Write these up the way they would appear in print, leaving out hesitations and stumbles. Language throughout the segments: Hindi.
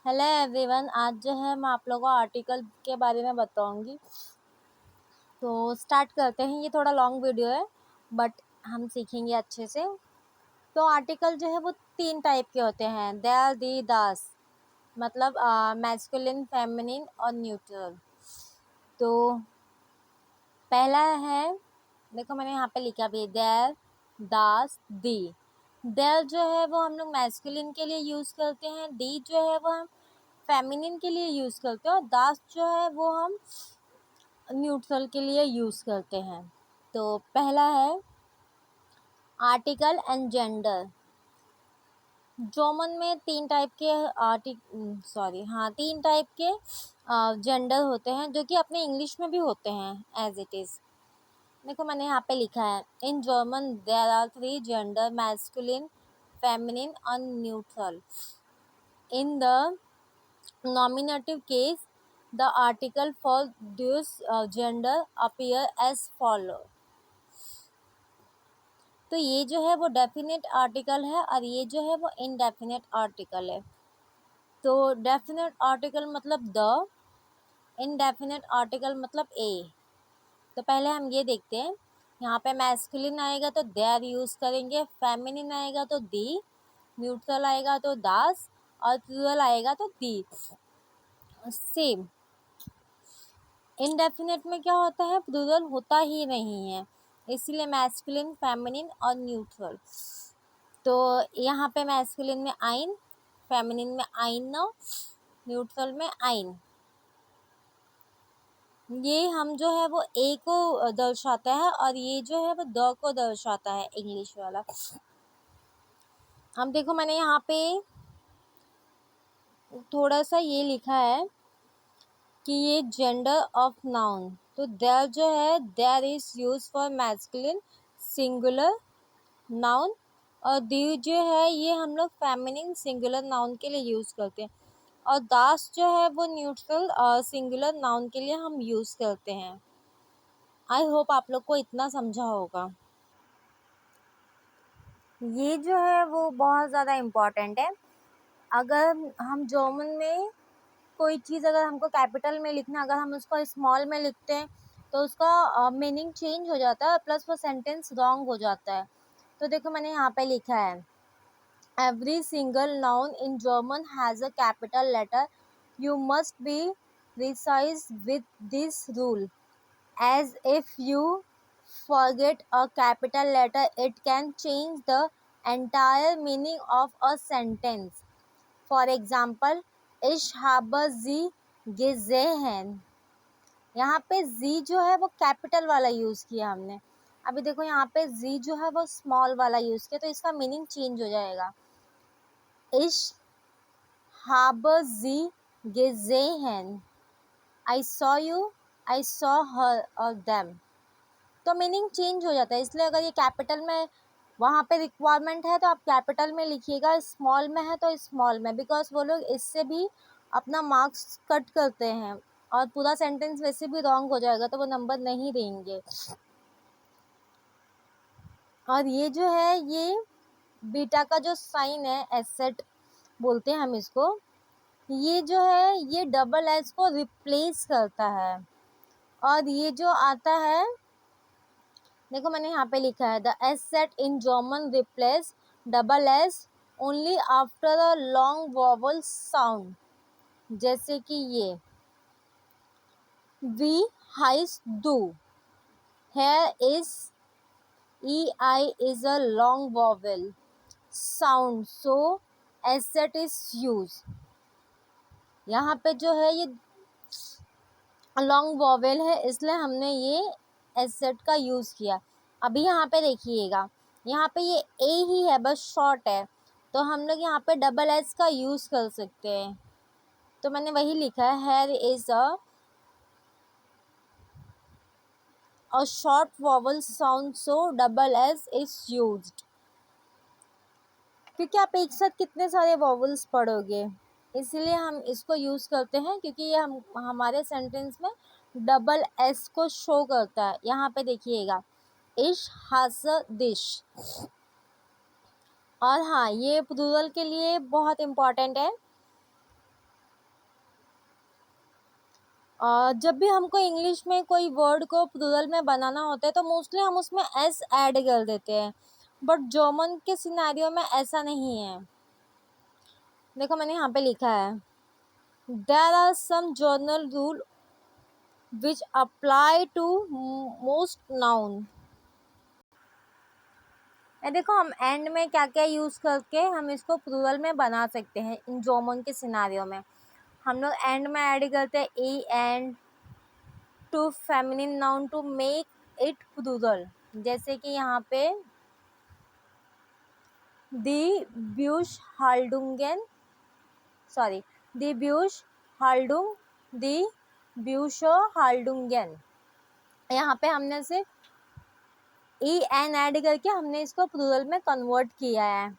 Hello everyone. आज जो है मैं आप लोगों को आर्टिकल के बारे में बताऊंगी। तो स्टार्ट करते हैं। ये थोड़ा लॉन्ग वीडियो है बट हम सीखेंगे अच्छे से। तो आर्टिकल जो है वो 3 टाइप के होते हैं, देयर, दी, दास। मतलब मैस्कुलिन, फेमिनिन और न्यूट्रल। तो पहला है, देखो मैंने यहाँ पे लिखा भी, देयर, दास, दी। देयर जो है वो हम लोग मैस्कुलिन के लिए यूज़ करते हैं, दी जो है वो हम फेमिनिन के लिए यूज़ करते हैं और दास जो है वो हम न्यूट्रल के लिए यूज़ करते हैं। तो पहला है आर्टिकल एंड जेंडर। जर्मन में 3 टाइप के तीन टाइप के जेंडर होते हैं जो कि अपने इंग्लिश में भी होते हैं एज इट इज़। देखो मैंने यहाँ पे लिखा है, in German there are 3 gender, masculine, feminine और neutral. In the nominative case, the article for this gender appear as follow। तो ये जो है वो डेफिनेट आर्टिकल है और ये जो है वो इनडेफिनेट आर्टिकल है। तो डेफिनेट आर्टिकल मतलब द, इनडेफिनेट आर्टिकल मतलब ए। तो पहले हम ये देखते हैं। यहाँ पे मैस्कुलिन आएगा तो देयर यूज़ करेंगे, फेमिनिन आएगा तो दी, न्यूट्रल आएगा तो दास और प्लूरल आएगा तो दी। सेम इनडेफिनेट में क्या होता है, प्लूरल होता ही नहीं है, इसलिए मैस्कुलिन, फेमिनिन और न्यूट्रल। तो यहाँ पे मैस्कुलिन में आइन, फेमिनिन में आइन, न्यूट्रल में आइन। ये हम जो है वो ए को दर्शाता है और ये जो है वो द को दर्शाता है, इंग्लिश वाला। अब देखो मैंने यहाँ पे थोड़ा सा ये लिखा है कि ये जेंडर ऑफ नाउन। तो देयर जो है, there is use for masculine singular noun और दी जो है ये हम लोग फेमिनिन सिंगुलर नाउन के लिए यूज़ करते हैं और दास जो है वो न्यूट्रल सिंगुलर नाउन के लिए हम यूज़ करते हैं। आई होप आप लोग को इतना समझा होगा। ये जो है वो बहुत ज़्यादा इम्पॉर्टेंट है। अगर हम जर्मन में कोई चीज़ अगर हमको कैपिटल में लिखना, अगर हम उसको स्मॉल में लिखते हैं तो उसका मीनिंग चेंज हो जाता है प्लस वो सेंटेंस रॉन्ग हो जाता है। तो देखो मैंने यहाँ पे लिखा है, every single noun in German has a capital letter. You must be precise with this rule, as if you forget a capital letter, it can change the entire meaning of a sentence. For example, ich habe sie gesehen। यहाँ पे जी जो है वो कैपिटल वाला यूज़ किया हमने। अभी देखो यहाँ पे जी जो है वो स्मॉल वाला यूज़ किया, तो इसका मीनिंग चेंज हो जाएगा। Ich habe sie gesehen, I saw you, I saw her or them। तो मीनिंग चेंज हो जाता है, इसलिए अगर ये कैपिटल में वहाँ पे रिक्वायरमेंट है तो आप कैपिटल में लिखिएगा, स्मॉल में है तो स्मॉल में, बिकॉज वो लोग इससे भी अपना मार्क्स कट करते हैं और पूरा सेंटेंस वैसे भी रॉन्ग हो जाएगा तो वो नंबर नहीं देंगे। और ये जो है ये बीटा का जो साइन है, एसेट बोलते हैं हम इसको, ये जो है ये डबल एस को रिप्लेस करता है। और ये जो आता है, देखो मैंने यहाँ पे लिखा है, the eszett in German replace double S only after a long vowel sound. जैसे कि ये वी हाइस डू, here is E I is a long vowel sound, so eszett is use. यहाँ पे जो है ये लॉन्ग वॉवेल है इसलिए हमने ये एसेट का यूज़ किया। अभी यहाँ पे देखिएगा, यहाँ पे ये ए ही है, बस शॉर्ट है, तो हम लोग यहाँ पे डबल एस का यूज़ कर सकते हैं। तो मैंने वही लिखा है, here is a short vowel sound so double S is used. क्योंकि आप एक साथ कितने सारे वॉवल्स पढ़ोगे, इसलिए हम इसको यूज़ करते हैं, क्योंकि ये हम हमारे सेंटेंस में डबल एस को शो करता है। यहाँ पे देखिएगा, इश हास दिश। और हाँ, ये प्लूरल के लिए बहुत इम्पॉर्टेंट है। जब भी हमको इंग्लिश में कोई वर्ड को प्लूरल में बनाना होता है तो मोस्टली हम उसमें एस ऐड कर देते हैं, बट जर्मन के सिनेरियो में ऐसा नहीं है। देखो मैंने यहाँ पे लिखा है, there are some general rule which apply to most noun. देखो हम एंड में क्या क्या यूज़ करके हम इसको प्लूरल में बना सकते हैं इन जर्मन के सिनेरियो में। हम लोग एंड में ऐड करते हैं E and to feminine noun to make it plural. जैसे कि यहाँ पे दी ब्यूश हाल्डुंगेन, सॉरी दी ब्यूश हाल्डुंग, दी ब्यूशो हाल्डुंगेन। यहाँ पे हमने सिर्फ ई एन ऐड करके हमने इसको प्लूरल में कन्वर्ट किया है।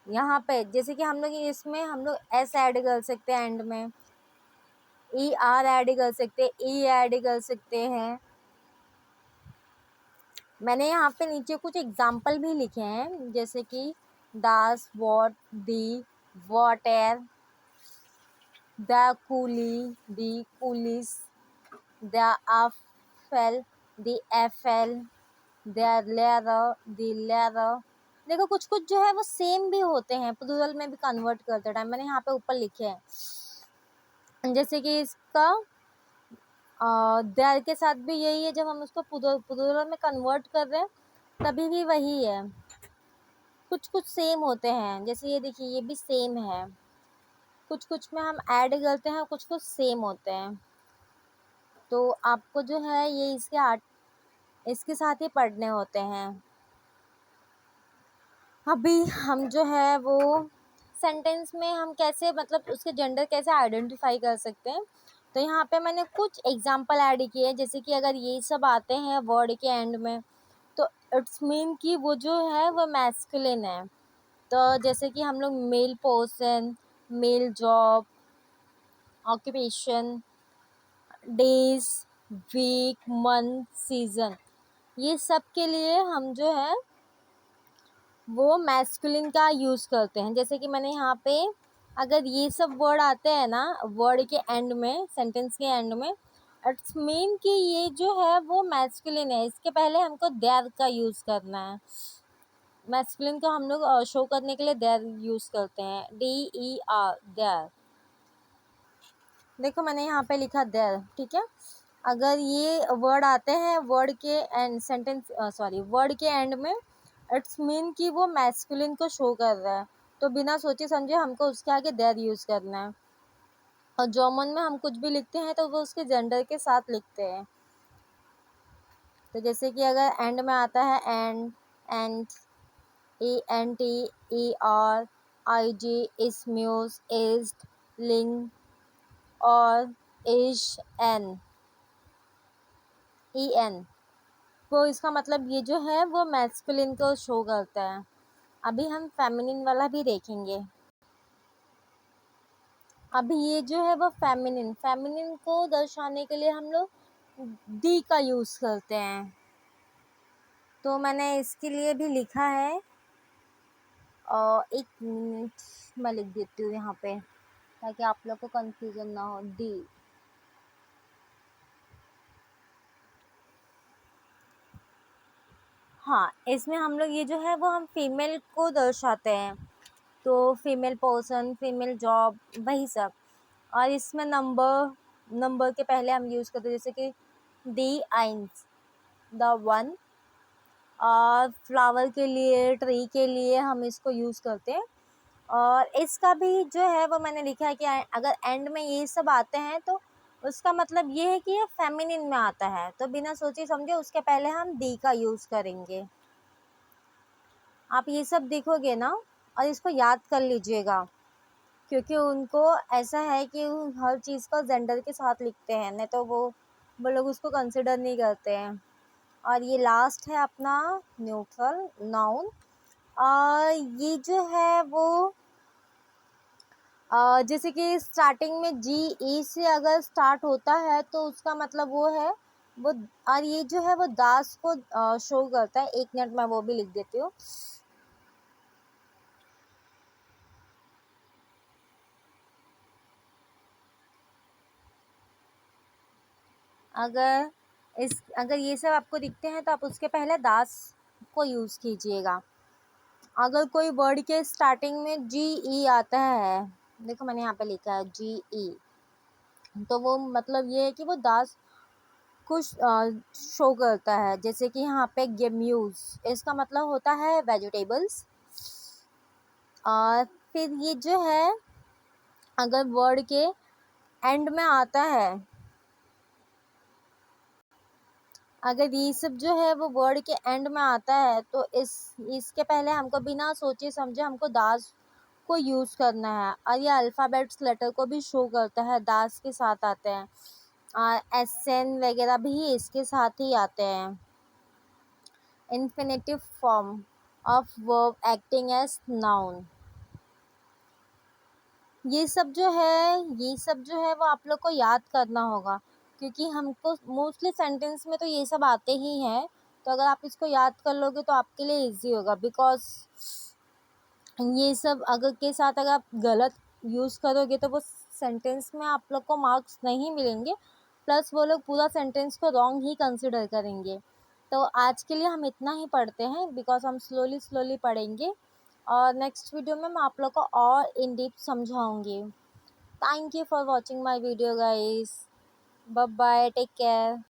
यहाँ पे जैसे कि हम लोग इसमें हम लोग एस ऐड कर सकते हैं, एंड में ई आर ऐड कर सकते हैं, ई ऐड कर सकते हैं। मैंने यहाँ पे नीचे कुछ एग्जाम्पल भी लिखे हैं, जैसे कि दास, वॉट, दी, वॉट एर, द कूली, दी कूलिस, द आफेल, दी एफेल, द लेयर, दी लेयर। देखो कुछ कुछ जो है वो सेम भी होते हैं, प्लूरल में भी कन्वर्ट करते टाइम मैंने यहाँ पे ऊपर लिखे हैं। जैसे कि इसका देयर के साथ भी यही है, जब हम उसको प्लूरल में कन्वर्ट कर रहे हैं तभी भी वही है। कुछ कुछ सेम होते हैं, जैसे ये देखिए ये भी सेम है, कुछ कुछ में हम ऐड करते हैं, कुछ कुछ सेम होते हैं। तो आपको जो है ये इसके साथ ही पढ़ने होते हैं। अभी हम जो है वो सेंटेंस में हम कैसे मतलब उसके जेंडर कैसे आइडेंटिफाई कर सकते हैं, तो यहाँ पे मैंने कुछ एग्जांपल ऐड किए हैं। जैसे कि अगर ये सब आते हैं वर्ड के एंड में तो इट्स मीन कि वो जो है वो मैस्कुलिन है। तो जैसे कि हम लोग male person, male job, occupation, days, week, month, season, ये सब के लिए हम जो है वो मैस्कुलिन का यूज़ करते हैं। जैसे कि मैंने यहाँ पे अगर ये सब वर्ड आते हैं ना वर्ड के एंड में, सेंटेंस के एंड में, इट्स मीन कि ये जो है वो मैस्कुलिन है। इसके पहले हमको देयर का यूज़ करना है। मैस्कुलिन को हम लोग शो करने के लिए देयर यूज़ करते हैं, DER, देयर। देखो मैंने यहाँ पे लिखा देयर, ठीक है। अगर ये वर्ड आते हैं वर्ड के एंड सेंटेंस वर्ड के एंड में, इट्स मीन कि वो मैस्कुलिन को शो कर रहा है, तो बिना सोचे समझे हमको उसके आगे देयर यूज़ करना है। और जर्मन में हम कुछ भी लिखते हैं तो वो उसके जेंडर के साथ लिखते हैं। तो जैसे कि अगर एंड में आता है and, and, ENT, ER, IG, ismuse, ist, ling, और इश, एन, EN, तो इसका मतलब ये जो है वो मैस्कुलिन को शो करता है। अभी हम फेमिनिन वाला भी देखेंगे। अभी ये जो है वो फेमिनिन को दर्शाने के लिए हम लोग दी का यूज़ करते हैं। तो मैंने इसके लिए भी लिखा है, और एक मिनट मैं लिख देती हूँ यहाँ पे ताकि आप लोग को कंफ्यूजन ना हो। दी, हाँ, इसमें हम लोग ये जो है वो हम फीमेल को दर्शाते हैं, तो फीमेल पर्सन, फीमेल जॉब, वही सब। और इसमें नंबर के पहले हम यूज़ करते हैं, जैसे कि दी आइंस, द वन। और फ्लावर के लिए, ट्री के लिए हम इसको यूज़ करते हैं। और इसका भी जो है वो मैंने लिखा है कि अगर एंड में ये सब आते हैं तो उसका मतलब ये है कि ये फेमिनिन में आता है, तो बिना सोचे समझे उसके पहले हम दी का यूज़ करेंगे। आप ये सब देखोगे ना और इसको याद कर लीजिएगा, क्योंकि उनको ऐसा है कि हर चीज़ को जेंडर के साथ लिखते हैं, नहीं तो वो लोग उसको कंसिडर नहीं करते हैं। और ये लास्ट है अपना न्यूट्रल नाउन। और ये जो है वो जैसे कि स्टार्टिंग में GE से अगर स्टार्ट होता है तो उसका मतलब वो है वो। और ये जो है वो दास को शो करता है। एक मिनट मैं वो भी लिख देती हूँ। अगर ये सब आपको दिखते हैं तो आप उसके पहले दास को यूज़ कीजिएगा। अगर कोई वर्ड के स्टार्टिंग में GE आता है, देखो मैंने यहाँ पे लिखा है GE, तो वो मतलब ये है कि वो दास कुछ शो करता है। जैसे कि यहाँ पे गेम्यूज, इसका मतलब होता है वेजिटेबल्स। और फिर ये जो है अगर वर्ड के एंड में आता है, अगर ये सब जो है वो वर्ड के एंड में आता है तो इसके पहले हमको बिना सोचे समझे हमको दास को यूज़ करना है। और ये अल्फ़ाबेट्स लेटर को भी शो करता है, दास के साथ आते हैं। SN वगैरह भी इसके साथ ही आते हैं। Infinitive form of verb acting as noun. ये सब जो है वो आप लोग को याद करना होगा, क्योंकि हमको मोस्टली सेंटेंस में तो ये सब आते ही हैं। तो अगर आप इसको याद कर लोगे तो आपके लिए इजी होगा, बिकॉज ये सब के साथ अगर आप गलत यूज़ करोगे तो वो सेंटेंस में आप लोग को मार्क्स नहीं मिलेंगे, प्लस वो लोग पूरा सेंटेंस को रॉन्ग ही कंसिडर करेंगे। तो आज के लिए हम इतना ही पढ़ते हैं, बिकॉज हम स्लोली पढ़ेंगे और नेक्स्ट वीडियो में मैं आप लोग को और इन डीप समझाऊंगी। Thank you for watching my video guys. Bye bye, take care.